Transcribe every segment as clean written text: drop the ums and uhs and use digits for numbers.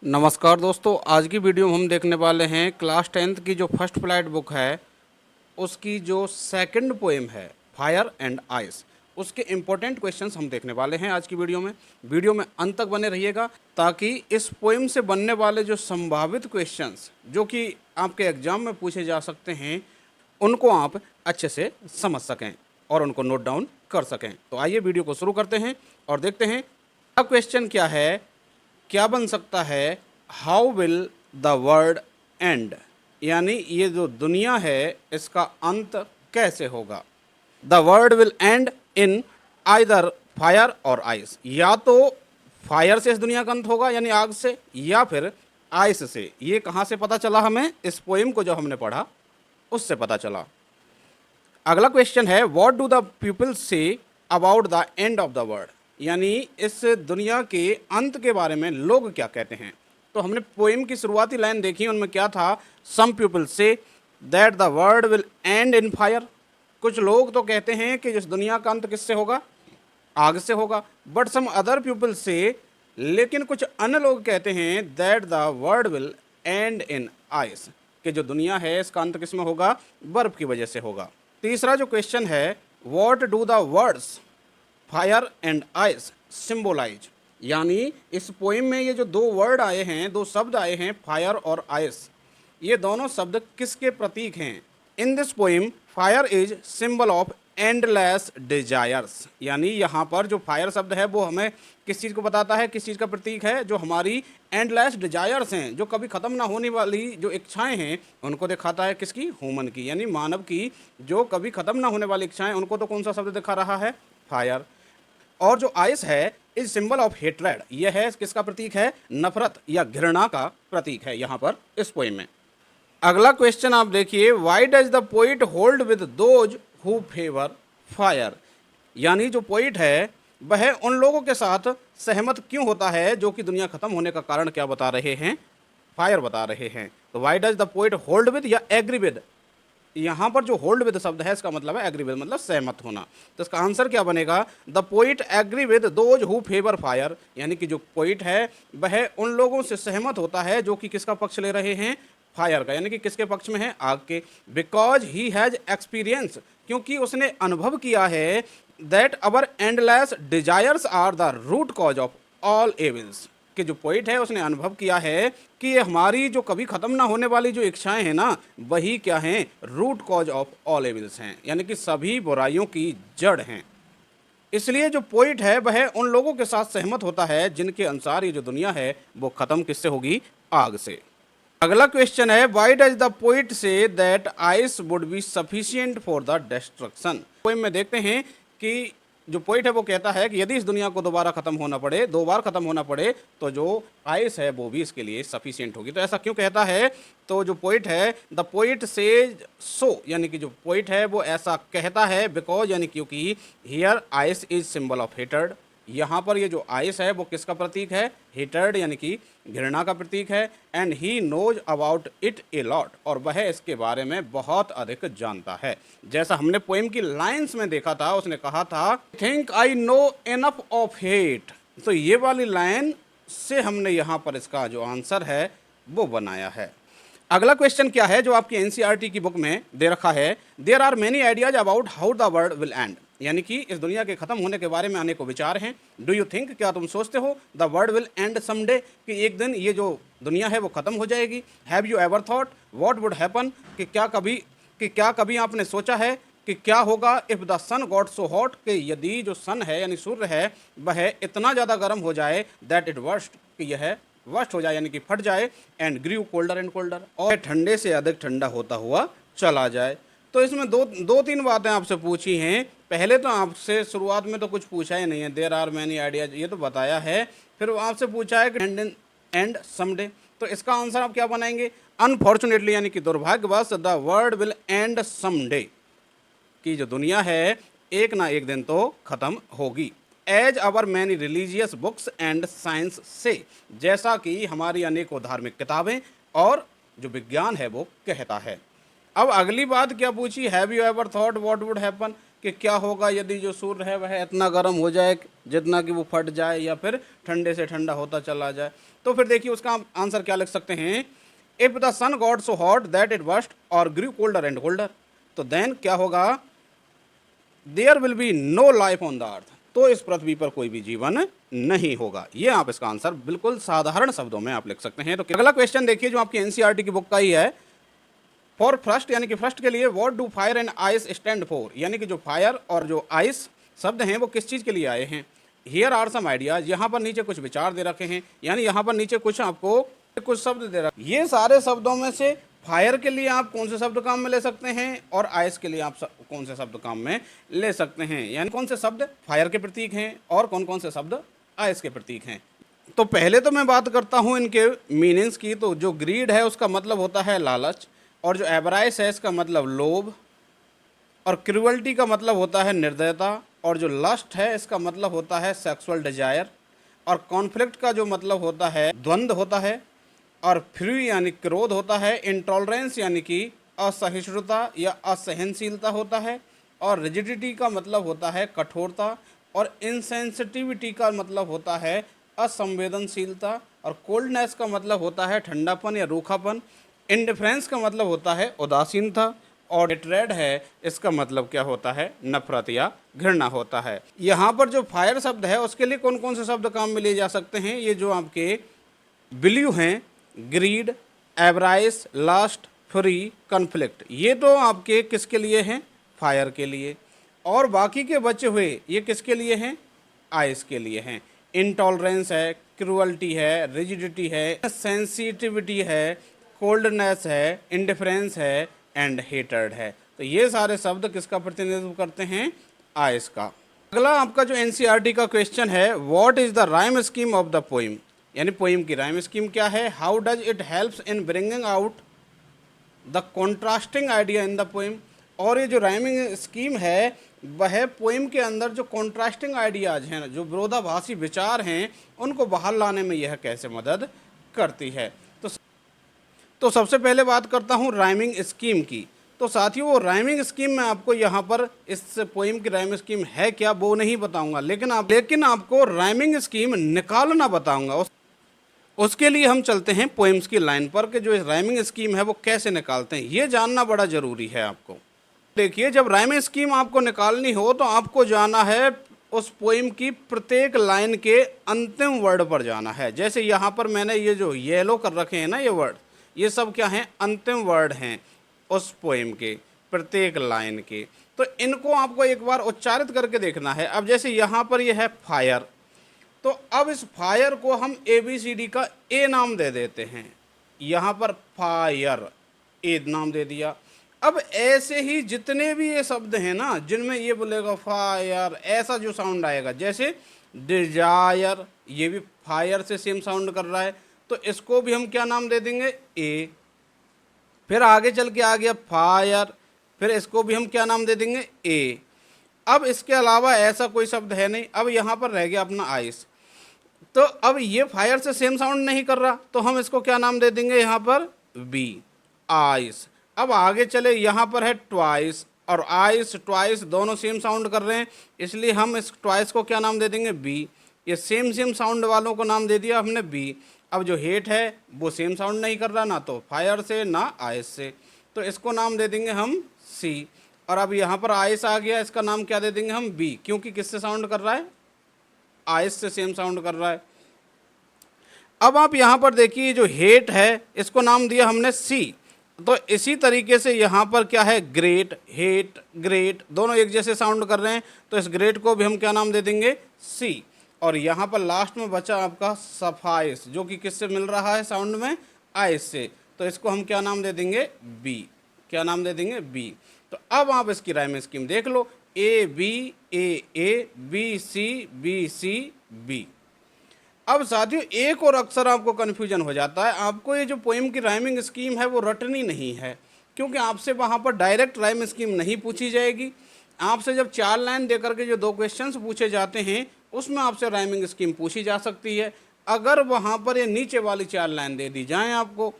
नमस्कार दोस्तों, आज की वीडियो में हम देखने वाले हैं क्लास 10th की जो फर्स्ट फ्लाइट बुक है उसकी जो सेकंड पोएम है फायर एंड आइस, उसके इम्पोर्टेंट क्वेश्चंस हम देखने वाले हैं आज की वीडियो में अंत तक बने रहिएगा ताकि इस पोएम से बनने वाले जो संभावित क्वेश्चंस जो कि आपके एग्जाम में पूछे जा सकते हैं उनको आप अच्छे से समझ सकें और उनको नोट डाउन कर सकें। तो आइए वीडियो को शुरू करते हैं और देखते हैं अब क्वेश्चन क्या है, क्या बन सकता है। How will the world and, यानी ये जो दुनिया है इसका अंत कैसे होगा। The world will end in either fire और आइस, या तो फायर से इस दुनिया का अंत होगा यानी आग से, या फिर आइस से। ये कहाँ से पता चला हमें, इस पोएम को जो हमने पढ़ा उससे पता चला। अगला क्वेश्चन है what do the people say about the end of the world, यानी इस दुनिया के अंत के बारे में लोग क्या कहते हैं। तो हमने पोएम की शुरुआती लाइन देखी, उनमें क्या था, some people say that the world will end in fire. कुछ लोग तो कहते हैं कि इस दुनिया का अंत किससे होगा, आग से होगा। बट सम अदर पीपल से, लेकिन कुछ अन्य लोग कहते हैं that the world will end in ice, कि जो दुनिया है इसका अंत किस में होगा, बर्फ की वजह से होगा। तीसरा जो क्वेश्चन है what do the words fire and ice symbolise, यानी इस पोएम में ये जो दो वर्ड आए हैं, दो शब्द आए हैं फायर और आइस, ये दोनों शब्द किसके प्रतीक हैं। In this poem fire is symbol of endless desires, यानी यहाँ पर जो फायर शब्द है वो हमें किस चीज़ को बताता है, किस चीज़ का प्रतीक है, जो हमारी एंडलेस डिजायर्स हैं, जो कभी ख़त्म ना होने वाली जो इच्छाएं हैं उनको दिखाता है। किसकी, ह्यूमन की, यानी मानव की जो कभी ख़त्म ना होने वाली इच्छाएं, उनको तो कौन सा शब्द दिखा रहा है, फायर। और जो आइस है इज सिंबल ऑफ हेट्रेड, यह है किसका प्रतीक है, नफरत या घृणा का प्रतीक है यहाँ पर इस पोएम में। अगला क्वेश्चन आप देखिए, why does the poet hold with those who favour fire, यानी जो पोइट है वह उन लोगों के साथ सहमत क्यों होता है जो कि दुनिया खत्म होने का कारण क्या बता रहे हैं, फायर बता रहे हैं। तो why does the poet hold with या एग्री विद, यहाँ पर जो होल्ड विद शब्द है इसका मतलब है एग्री विद, मतलब सहमत होना। तो इसका आंसर क्या बनेगा, the poet agree with those who favour fire, यानी कि जो पोइट है वह उन लोगों से सहमत होता है जो कि किसका पक्ष ले रहे हैं, फायर का, यानी कि किसके पक्ष में है, आग के। बिकॉज ही हैज एक्सपीरियंस, क्योंकि उसने अनुभव किया है, that our endless desires are the root cause of all evils, कि जो पोइट है उसने अनुभव किया है कि ये हमारी जो कभी ख़त्म ना होने वाली जो इच्छाएं हैं ना, वही क्या हैं, root cause of all evils हैं, यानी कि सभी बुराइयों की जड़ हैं। इसलिए जो पोइट है वह उन लोगों के साथ सहमत होता है जिनके अनुसार ये जो दुनिया है वो ख़त्म किससे होगी, आग से। अगला क्वेश्चन है why does the poet say that ice would be sufficient for the destruction. Poem में देखते हैं कि जो पोइट है वो कहता है कि यदि इस दुनिया को दोबारा ख़त्म होना पड़े, दो बार ख़त्म होना पड़े, तो जो आइस है वो भी इसके लिए सफिशिएंट होगी। तो ऐसा क्यों कहता है, तो जो पोइट है द पोइट से सो, यानी कि जो पोइट है वो ऐसा कहता है बिकॉज, यानी क्योंकि here ice is symbol of hatred, यहाँ पर ये जो आइस है वो किसका प्रतीक है, हेटर्ड, यानी कि घृणा का प्रतीक है। And he knows about it a lot, और वह इसके बारे में बहुत अधिक जानता है। जैसा हमने पोएम की लाइंस में देखा था, उसने कहा था think I know enough of hate, तो ये वाली लाइन से हमने यहाँ पर इसका जो आंसर है वो बनाया है। अगला क्वेश्चन क्या है जो आपकी एनसीईआरटी की बुक में दे रखा है, there are many ideas about how the world will end, यानी कि इस दुनिया के खत्म होने के बारे में अनेकों विचार हैं। डू यू थिंक, क्या तुम सोचते हो, the world will and someday, कि एक दिन ये जो दुनिया है वो खत्म हो जाएगी। Have you ever thought what would happen, कि क्या कभी आपने सोचा है कि क्या होगा, if the sun got so hot, कि यदि जो सन है यानी सूर्य है वह इतना ज़्यादा गर्म हो जाए, दैट इट वर्स्ट, कि यह वर्स्ट हो जाए यानी कि फट जाए, and grew colder and colder, और ठंडे से अधिक ठंडा होता हुआ चला जाए। तो इसमें दो तीन बातें आपसे पूछी हैं। पहले तो आपसे शुरुआत में तो कुछ पूछा ही नहीं है, देयर आर मैनी आइडियाज, ये तो बताया है। फिर आपसे पूछा है कि एंड समडे, तो इसका आंसर आप क्या बनाएंगे, अनफॉर्चुनेटली, यानी कि दुर्भाग्यवश, the world will and someday, कि जो दुनिया है एक ना एक दिन तो खत्म होगी। As our many religious books and science से, जैसा कि हमारी अनेकों धार्मिक किताबें और जो विज्ञान है वो कहता है। अब अगली बात क्या पूछी, have you ever thought what would happen, कि क्या होगा यदि जो सूर्य है वह इतना गर्म हो जाए जितना कि वो फट जाए या फिर ठंडे से ठंडा होता चला जाए। तो फिर देखिए उसका आप आंसर क्या लिख सकते हैं, if the sun got so hot that it burst और ग्रू कोल्डर एंड कोल्डर, तो देन क्या होगा, there will be no life on the earth, तो इस पृथ्वी पर कोई भी जीवन नहीं होगा। ये आप इसका आंसर बिल्कुल साधारण शब्दों में आप लिख सकते हैं। तो अगला क्वेश्चन देखिए जो आपकी एनसीईआरटी की बुक का ही है, फॉर फर्स्ट यानी कि फर्स्ट के लिए what do fire and ice stand for, यानी कि जो फायर और जो आइस शब्द हैं वो किस चीज़ के लिए आए हैं। हियर आर सम आइडियाज, यहाँ पर नीचे कुछ विचार दे रखे हैं, यानी यहाँ पर नीचे कुछ आपको कुछ शब्द दे रखे। ये सारे शब्दों में से फायर के लिए आप कौन से शब्द काम में ले सकते हैं और आइस के लिए आप कौन से शब्द काम में ले सकते हैं, यानी कौन से शब्द फायर के प्रतीक हैं और कौन कौन से शब्द आइस के प्रतीक हैं। तो पहले तो मैं बात करता हूँ इनके मीनिंग्स की। तो जो ग्रीड है उसका मतलब होता है लालच, और जो एवराइस है इसका मतलब लोभ, और क्रूअल्टी का मतलब होता है निर्दयता, और जो लस्ट है इसका मतलब होता है सेक्सुअल डिजायर, और कॉन्फ्लिक्ट का जो मतलब होता है द्वंद्व होता है, और फ्री यानी क्रोध होता है, इंटॉलरेंस यानी कि असहिष्णुता या असहनशीलता होता है, और रिजिडिटी का मतलब होता है कठोरता, और इनसेंसिटिविटी का मतलब होता है असंवेदनशीलता, और कोल्डनेस का मतलब होता है ठंडापन या रूखापन, इंडिफरेंस का मतलब होता है उदासीनता, और हेट्रेड है इसका मतलब क्या होता है, नफरत या घृणा होता है। यहाँ पर जो फायर शब्द है उसके लिए कौन कौन से शब्द काम में लिए जा सकते हैं, ये जो आपके बिलीव हैं, ग्रीड, एवराइस, लास्ट, फ्री, कन्फ्लिक्ट, ये तो आपके किसके लिए हैं, फायर के लिए, और बाकी के बचे हुए ये किसके लिए हैं, आइस के लिए हैं। इंटॉलरेंस है, क्रूअल्टी है, रिजिडिटी है, सेंसिटिविटी है, कोल्डनेस है, इंडिफरेंस है एंड हेटर्ड है। तो ये सारे शब्द किसका प्रतिनिधित्व करते हैं, आइस का। अगला आपका जो एनसीईआरटी का क्वेश्चन है, what is the rhyme scheme of the poem, यानी पोइम की राइम स्कीम क्या है, how does it helps in bringing out the contrasting idea in the poem, और ये जो राइमिंग स्कीम है वह पोइम के अंदर जो कॉन्ट्रास्टिंग आइडियाज हैं, जो विरोधाभासी विचार हैं, उनको बाहर लाने में यह कैसे मदद करती है। तो सबसे पहले बात करता हूँ राइमिंग स्कीम की। तो साथियों वो राइमिंग स्कीम मैं आपको यहाँ पर इस पोइम की राइमिंग स्कीम है क्या वो नहीं बताऊंगा, लेकिन आपको राइमिंग स्कीम निकालना बताऊंगा। उसके लिए हम चलते हैं पोइम्स की लाइन पर कि जो राइमिंग स्कीम है वो कैसे निकालते हैं, ये जानना बड़ा ज़रूरी है आपको। देखिए जब राइमिंग स्कीम आपको निकालनी हो तो आपको जाना है उस पोइम की प्रत्येक लाइन के अंतिम वर्ड पर जाना है। जैसे यहाँ पर मैंने ये जो येलो कर रखे हैं ना ये वर्ड, ये सब क्या हैं, अंतिम वर्ड हैं उस पोइम के प्रत्येक लाइन के। तो इनको आपको एक बार उच्चारित करके देखना है। अब जैसे यहाँ पर ये है फायर, तो अब इस फायर को हम ABCD का ए नाम दे देते हैं। यहाँ पर फायर ए नाम दे दिया। अब ऐसे ही जितने भी ये शब्द हैं ना जिनमें ये बोलेगा फायर, ऐसा जो साउंड आएगा, जैसे डिजायर, ये भी फायर से सेम साउंड कर रहा है, तो इसको भी हम क्या नाम दे देंगे, ए। फिर आगे चल के आ गया फायर, फिर इसको भी हम क्या नाम दे देंगे, ए। अब इसके अलावा ऐसा कोई शब्द है नहीं। अब यहाँ पर रह गया अपना आइस, तो अब ये फायर से सेम साउंड नहीं कर रहा, तो हम इसको क्या नाम दे देंगे यहाँ पर, बी, आइस। अब आगे चले, यहाँ पर है ट्वाइस और आइस, ट्वाइस दोनों सेम साउंड कर रहे हैं, इसलिए हम इस ट्वाइस को क्या नाम दे देंगे, बी। ये सेम साउंड वालों को नाम दे दिया हमने बी। अब जो हेट है वो सेम साउंड नहीं कर रहा, ना तो फायर से ना आइस से, तो इसको नाम दे देंगे हम सी। और अब यहाँ पर आइस आ गया, इसका नाम क्या दे देंगे हम, बी, क्योंकि किससे साउंड कर रहा है, आइस से सेम साउंड कर रहा है। अब आप यहाँ पर देखिए जो हेट है इसको नाम दिया हमने सी। तो इसी तरीके से यहाँ पर क्या है, ग्रेट, हेट, ग्रेट दोनों एक जैसे साउंड कर रहे हैं, तो इस ग्रेट को भी हम क्या नाम दे देंगे, सी। और यहाँ पर लास्ट में बचा आपका सफाइस, जो कि किससे मिल रहा है साउंड में, आइस से, तो इसको हम क्या नाम दे देंगे, बी। क्या नाम दे देंगे, बी। तो अब आप इसकी राइमिंग स्कीम देख लो, A B, A B C, B C, B. अब साथियों एक और अक्सर आपको कन्फ्यूजन हो जाता है, आपको ये जो पोइम की राइमिंग स्कीम है वो रटनी नहीं है, क्योंकि आपसे वहाँ पर डायरेक्ट राइम स्कीम नहीं पूछी जाएगी। आपसे जब 4 लाइन देकर के जो 2 क्वेश्चंस पूछे जाते हैं उसमें आपसे राइमिंग स्कीम पूछी जा सकती है। अगर वहाँ पर ये नीचे वाली 4 लाइन दे दी जाएँ आपको,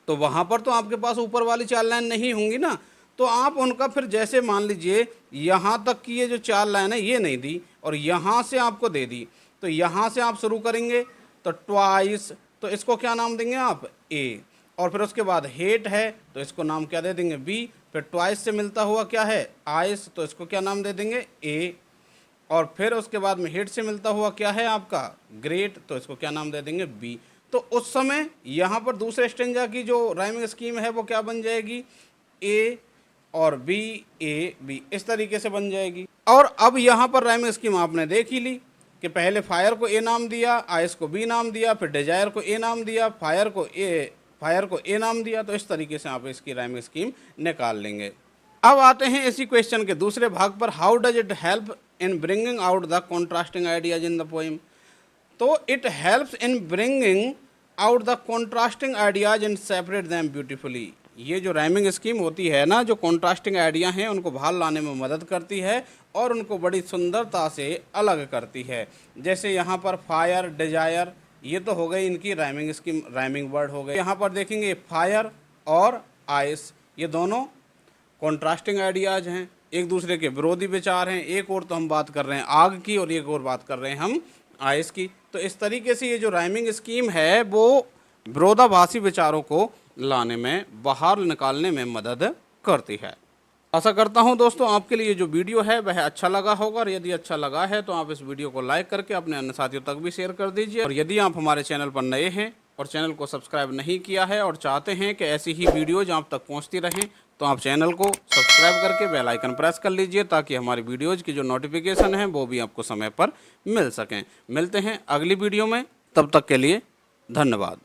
तो वहाँ पर तो आपके पास ऊपर वाली 4 लाइन नहीं होंगी ना, तो आप उनका फिर जैसे मान लीजिए यहाँ तक की ये जो 4 लाइन है ये नहीं दी और यहाँ से आपको दे दी, तो यहाँ से आप शुरू करेंगे तो ट्वाइस, तो इसको क्या नाम देंगे आप ए, और फिर उसके बाद हेट है तो इसको नाम क्या दे देंगे बी, फिर ट्वाइस से मिलता हुआ क्या है आइस, तो इसको क्या नाम दे देंगे ए, और फिर उसके बाद में हेट से मिलता हुआ क्या है आपका ग्रेट, तो इसको क्या नाम दे देंगे बी। तो उस समय यहाँ पर दूसरे स्टेंजा की जो राइमिंग स्कीम है वो क्या बन जाएगी ए और बी, ए बी, इस तरीके से बन जाएगी। और अब यहाँ पर राइमिंग स्कीम आपने देख ही ली कि पहले फायर को ए नाम दिया, आइस को बी नाम दिया, फिर डिजायर को ए नाम दिया, फायर को ए नाम दिया, तो इस तरीके से आप इसकी राइमिंग स्कीम निकाल लेंगे। अब आते हैं इसी क्वेश्चन के दूसरे भाग पर, how does it help in bringing out the contrasting ideas in the poem. तो it helps in bringing out the contrasting ideas and separate them beautifully. ये जो राइमिंग स्कीम होती है ना, जो कॉन्ट्रास्टिंग आइडिया हैं उनको बाहर लाने में मदद करती है और उनको बड़ी सुंदरता से अलग करती है। जैसे यहाँ पर फायर, डिजायर, ये तो हो गई इनकी राइमिंग स्कीम, राइमिंग वर्ड हो गए। यहाँ पर देखेंगे फायर और आइस, ये दोनों कॉन्ट्रास्टिंग आइडियाज हैं, एक दूसरे के विरोधी विचार हैं। एक और तो हम बात कर रहे हैं आग की और एक और बात कर रहे हैं हम आइस की। तो इस तरीके से ये जो राइमिंग स्कीम है वो विरोधाभासी विचारों को लाने में, बाहर निकालने में मदद करती है। आशा करता हूं दोस्तों आपके लिए जो वीडियो है वह अच्छा लगा होगा, और यदि अच्छा लगा है तो आप इस वीडियो को लाइक करके अपने अन्य साथियों तक भी शेयर कर दीजिए। और यदि आप हमारे चैनल पर नए हैं और चैनल को सब्सक्राइब नहीं किया है और चाहते हैं कि ऐसी ही वीडियोज आप तक पहुंचती रहें, तो आप चैनल को सब्सक्राइब करके बेल आइकन प्रेस कर लीजिए, ताकि हमारी वीडियोज़ की जो नोटिफिकेशन है वो भी आपको समय पर मिल सकें। मिलते हैं अगली वीडियो में, तब तक के लिए धन्यवाद।